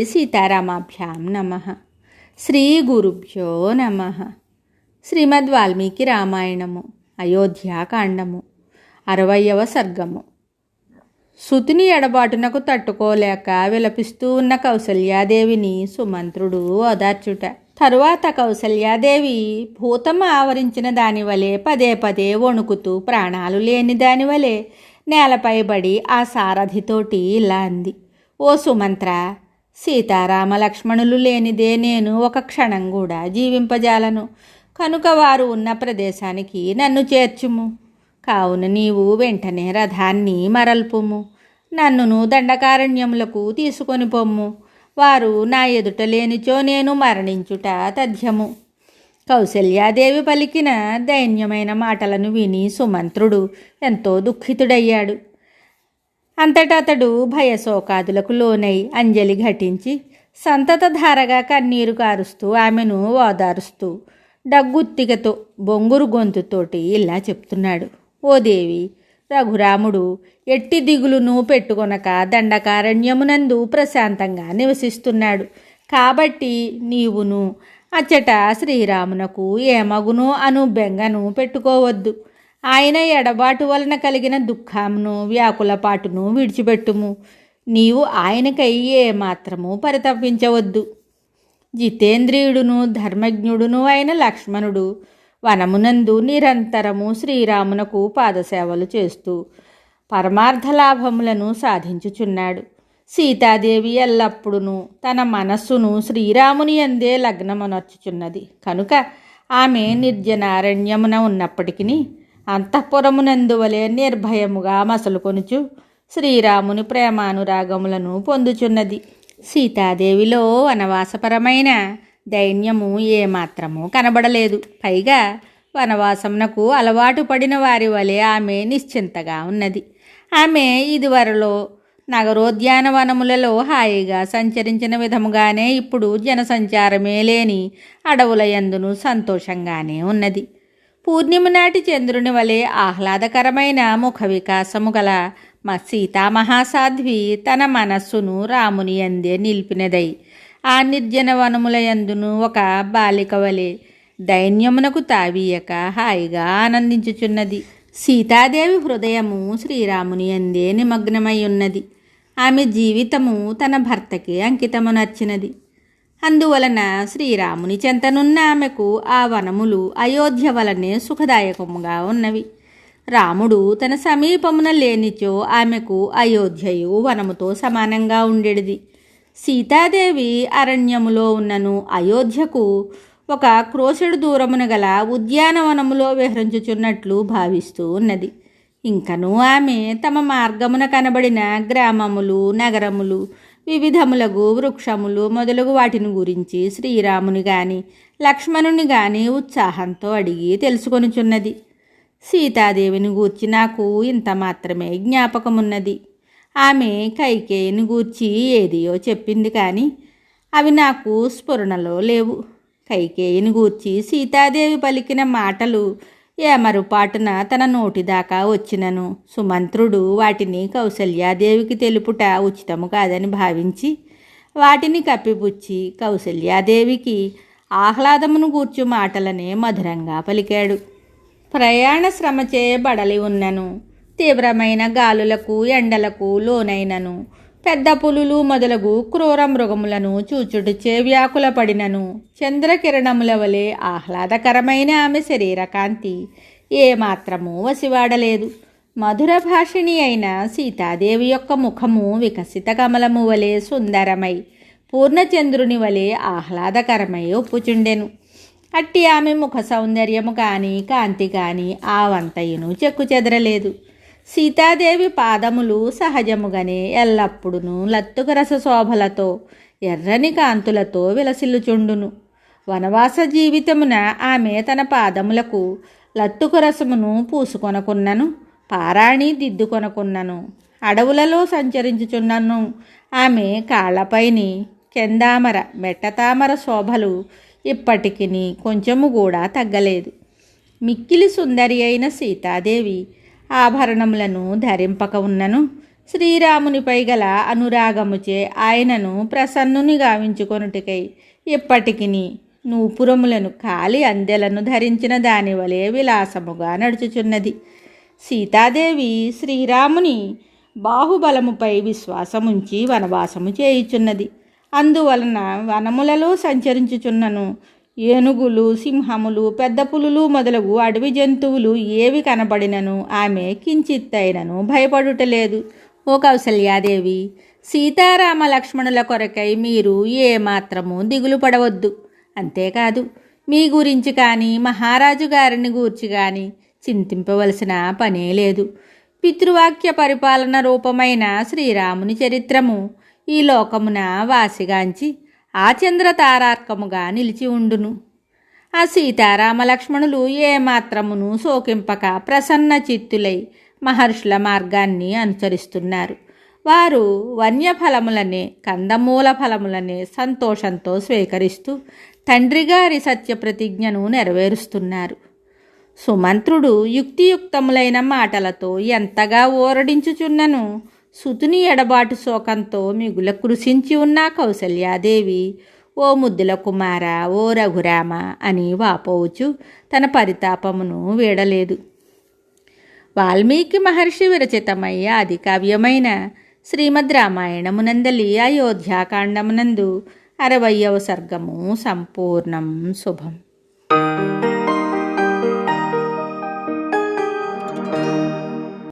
సీతారామాభ్యాం నమః. శ్రీ గురుభ్యో నమః. శ్రీమద్ వాల్మీకి రామాయణము అయోధ్యాకాండము 60వ సర్గము. సుతుని ఎడబాటునకు తట్టుకోలేక విలపిస్తూ ఉన్న కౌసల్యాదేవిని సుమంత్రుడు ఓదార్చుట. తరువాత కౌసల్యాదేవి భూతం ఆవరించిన దానివలే పదే పదే వణుకుతూ ప్రాణాలు లేని దానివలే నేలపై పడి ఆ సారథితోటి ఇలా అంది: ఓ సుమంత్ర, సీతారామ లక్ష్మణులు లేనిదే నేను ఒక క్షణం కూడా జీవింపజాలను. కనుక వారు ఉన్న ప్రదేశానికి నన్ను చేర్చుము. కావున నీవు వెంటనే రథాన్ని మరల్పుము. నన్నును దండకారణ్యములకు తీసుకొని పొమ్ము. వారు నా ఎదుట లేనిచో నేను మరణించుట తథ్యము. కౌసల్యాదేవి పలికిన దైన్యమైన మాటలను విని సుమంత్రుడు ఎంతో దుఃఖితుడయ్యాడు. అంతటతడు భయశోకాదులకు లోనై అంజలి ఘటించి సంతతధారగా కన్నీరు కారుస్తూ ఆమెను ఓదారుస్తూ డగ్గుత్తికతో బొంగురు గొంతుతోటి ఇలా చెప్తున్నాడు: ఓ దేవి, రఘురాముడు ఎట్టి దిగులును పెట్టుకొనక దండకారణ్యమునందు ప్రశాంతంగా నివసిస్తున్నాడు. కాబట్టి నీవును అచ్చట శ్రీరామునకు ఏమగును అను బెంగను పెట్టుకోవద్దు. ఆయన ఎడబాటు వలన కలిగిన దుఃఖమును వ్యాకులపాటును విడిచిపెట్టుము. నీవు ఆయనకై ఏమాత్రము పరితపించవద్దు. జితేంద్రియుడును ధర్మజ్ఞుడును అయిన లక్ష్మణుడు వనమునందు నిరంతరము శ్రీరామునకు పాదసేవలు చేస్తూ పరమార్థలాభములను సాధించుచున్నాడు. సీతాదేవి ఎల్లప్పుడూ తన మనస్సును శ్రీరాముని యందే లగ్నమనర్చుచున్నది. కనుక ఆమె నిర్జనారణ్యమున ఉన్నప్పటికీ అంతఃపురమునందువలే నిర్భయముగా మసలుకొనుచు శ్రీరాముని ప్రేమానురాగములను పొందుచున్నది. సీతాదేవిలో వనవాసపరమైన దైన్యము ఏమాత్రము కనబడలేదు. పైగా వనవాసమునకు అలవాటు పడిన వారి వలె ఆమె నిశ్చింతగా ఉన్నది. ఆమె ఇదివరలో నగరోద్యానవనములలో హాయిగా సంచరించిన విధముగానే ఇప్పుడు జనసంచారమే లేని అడవుల యందును సంతోషంగానే ఉన్నది. పూర్ణిమ నాటి చంద్రుని వలె ఆహ్లాదకరమైన ముఖ వికాసము గల సీతామహాసాధ్వి తన మనస్సును రాముని యందే నిలిపినదై ఆ నిర్జన వనముల యందును ఒక బాలిక వలె దైన్యమునకు తావీయక హాయిగా ఆనందించుచున్నది. సీతాదేవి హృదయము శ్రీరాముని యందే నిమగ్నమై ఉన్నది. ఆమె జీవితము తన భర్తకి అంకితమునర్చినది. అందువలన శ్రీరాముని చెంతనున్న ఆమెకు ఆ వనములు అయోధ్య వలనే సుఖదాయకముగా ఉన్నవి. రాముడు తన సమీపమున లేనిచో ఆమెకు అయోధ్యయు వనముతో సమానంగా ఉండేది. సీతాదేవి అరణ్యములో ఉన్నను అయోధ్యకు ఒక క్రోశెడు దూరమున గల ఉద్యానవనములో విహరించుచున్నట్లు భావిస్తూ ఉన్నది. ఇంకనూ ఆమె తమ మార్గమున కనబడిన గ్రామములు, నగరములు, వివిధములగు వృక్షములు మొదలగు వాటిని గురించి శ్రీరాముని గాని లక్ష్మణుని గాని ఉత్సాహంతో అడిగి తెలుసుకొనుచున్నది. సీతాదేవిని గూర్చి నాకు ఇంత మాత్రమే జ్ఞాపకమున్నది. ఆమె కైకేయిని గూర్చి ఏదియో చెప్పింది, కానీ అవి నాకు స్ఫురణలో లేవు. కైకేయిని గూర్చి సీతాదేవి పలికిన మాటలు ఏమరుపాటున తన నోటి దాకా వచ్చినను సుమంత్రుడు వాటిని కౌసల్యాదేవికి తెలుపుట ఉచితము కాదని భావించి వాటిని కప్పిపుచ్చి కౌసల్యాదేవికి ఆహ్లాదమును గూర్చు మాటలనే మధురంగా పలికాడు. ప్రయాణ శ్రమచే బడలి ఉన్నను, తీవ్రమైన గాలులకు ఎండలకు లోనైనను, పెద్ద పులులు మొదలగు క్రూర మృగములను చూచుటచే వ్యాకుల పడినను, చంద్రకిరణముల వలె ఆహ్లాదకరమైన ఆమె శరీరకాంతి ఏమాత్రము వసివాడలేదు. మధుర భాషిణి అయిన సీతాదేవి యొక్క ముఖము వికసిత కమలము వలె సుందరమై పూర్ణచంద్రుని వలె ఆహ్లాదకరమై ఒప్పుచుండెను. అట్టి ఆమె ముఖ సౌందర్యము కానీ కాంతి కానీ ఆ వంతయును చెక్కు చెదరలేదు. సీతాదేవి పాదములు సహజముగానే ఎల్లప్పుడూ లత్తుకరస శోభలతో ఎర్రని కాంతులతో విలసిల్లుచుండును. వనవాస జీవితమున ఆమె తన పాదములకు లత్తుకరసమును పూసుకొనకున్నను, పారాణి దిద్దుకొనకున్నను, అడవులలో సంచరించుచున్నను ఆమె కాళ్లపైని కెందామర మెట్టతామర శోభలు ఇప్పటికిని కొంచెము కూడా తగ్గలేదు. మిక్కిలి సుందరి అయిన సీతాదేవి ఆభరణములను ధరింపక ఉన్నను శ్రీరామునిపై గల అనురాగముచే ఆయనను ప్రసన్నుని గావించుకొనుటకై ఇప్పటికిని నూపురములను కాలి అందెలను ధరించిన దానివలే విలాసముగా నడుచుచున్నది. సీతాదేవి శ్రీరాముని బాహుబలముపై విశ్వాసముంచి వనవాసము చేయుచున్నది. అందువలన వనములలో సంచరించుచున్నను ఏనుగులు, సింహములు, పెద్ద పులులు మొదలగు అడవి జంతువులు ఏవి కనబడినను ఆమె కించిత్తైనను భయపడుటలేదు. ఓ కౌసల్యాదేవి, సీతారామ లక్ష్మణుల కొరకై మీరు ఏమాత్రము దిగులు పడవద్దు. అంతేకాదు, మీ గురించి కానీ మహారాజు గారిని గూర్చి కానీ చింతింపవలసిన పనే లేదు. పితృవాక్య పరిపాలన రూపమైన శ్రీరాముని చరిత్రము ఈ లోకమున వాసిగాంచి ఆచంద్రతారార్కముగా నిలిచి ఉండును. ఆ సీతారామ లక్ష్మణులు ఏమాత్రమును శోకింపక ప్రసన్న చిత్తులై మహర్షుల మార్గాన్ని అనుసరిస్తున్నారు. వారు వన్యఫలములనే, కందమూల ఫలములనే సంతోషంతో స్వీకరిస్తూ తండ్రిగారి సత్యప్రతిజ్ఞను నెరవేరుస్తున్నారు. సుమంత్రుడు యుక్తియుక్తములైన మాటలతో ఎంతగా ఓరడించుచున్నను సుతుని ఎడబాటు శోకంతో మిగుల కృషించి ఉన్న కౌసల్యాదేవి, ఓ ముద్దుల కుమార, ఓ రఘురామ అని వాపోవచ్చు తన పరితాపమును వీడలేదు. వాల్మీకి మహర్షి విరచితమయ్య ఆది కావ్యమైన శ్రీమద్ రామాయణమునందలి అయోధ్యాకాండమునందు 60వ సర్గము సంపూర్ణం. శుభం.